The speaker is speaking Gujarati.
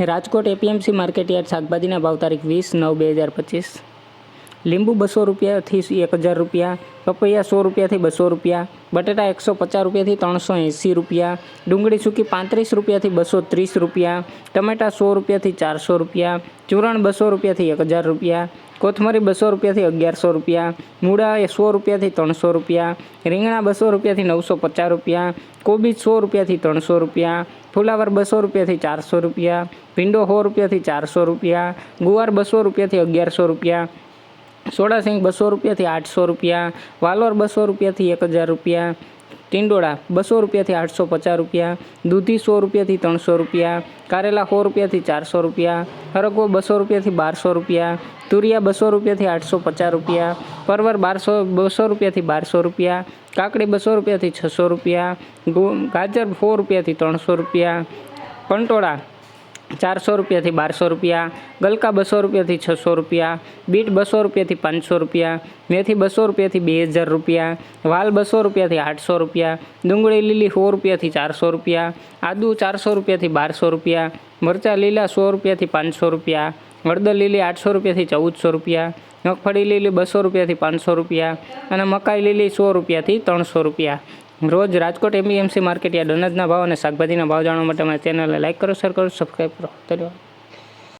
રાજકોટ એપીએમસી માર્કેટયાર્ડ શાકભાજીના ભાવ તારીખ 20/9/2025। લીંબુ 200 રૂપિયાથી 1000 રૂપિયા, પપૈયા 100 રૂપિયાથી 200 રૂપિયા, બટેટા 150 રૂપિયાથી 380 રૂપિયા, ડુંગળી સૂકી 35 રૂપિયાથી 230 રૂપિયા, ટમેટા 100 રૂપિયાથી 400 રૂપિયા, ચૂરણ 200 રૂપિયાથી 1000 રૂપિયા, કોથમરી 200 રૂપિયાથી 1100 રૂપિયા, મૂળા 100 રૂપિયાથી 300 રૂપિયા, રીંગણા 200 રૂપિયાથી 950 રૂપિયા, કોબીજ 100 રૂપિયાથી 300 રૂપિયા, ફુલાવર 200 રૂપિયાથી 400 રૂપિયા, ભીંડો 100 રૂપિયાથી 400 રૂપિયા, ગુવાર 200 રૂપિયાથી 1100 રૂપિયા, સોડાસિંગ 200 રૂપિયાથી 800 રૂપિયા, વાલોર 200 રૂપિયાથી 1000 રૂપિયા, ટીંડોળા 200 રૂપિયાથી 850 રૂપિયા, દૂધી 100 રૂપિયાથી 300 રૂપિયા, કારેલા 100 રૂપિયાથી 400 રૂપિયા, હરગવો 200 રૂપિયાથી 1200 રૂપિયા, તુરિયા 200 રૂપિયાથી 850 રૂપિયા, પરવર 200 રૂપિયાથી 1200 રૂપિયા, કાકડી 200 રૂપિયાથી 600 રૂપિયા, ગાજર 100 રૂપિયાથી 300 રૂપિયા, પંટોળા 400 રૂપિયાથી 1200 રૂપિયા, ગલકા 200 રૂપિયાથી 600 રૂપિયા, બીટ 200 રૂપિયાથી 500 રૂપિયા, મેથી 200 રૂપિયાથી 2000 રૂપિયા, વાલ 200 રૂપિયાથી 800 રૂપિયા, ડુંગળી લીલી 100 રૂપિયાથી 400 રૂપિયા, આદુ 400 રૂપિયાથી 1200 રૂપિયા, મરચાં લીલા 100 રૂપિયાથી 500 રૂપિયા, હળદર લીલી 800 રૂપિયાથી 1400 રૂપિયા, મગફળી લીલી 200 રૂપિયાથી 500 રૂપિયા અને મકાઈ લીલી 100 રૂપિયાથી 300 રૂપિયા। રોજ રાજકોટ એપીએમસી માર્કેટ યાર્ડ અનાજના ભાવ અને શાકભાજીના ભાવ જાણવા માટે અમારી ચેનલને લાઇક કરો, શેર કરો, સબસ્ક્રાઈબ કરો। ધન્યવાદ।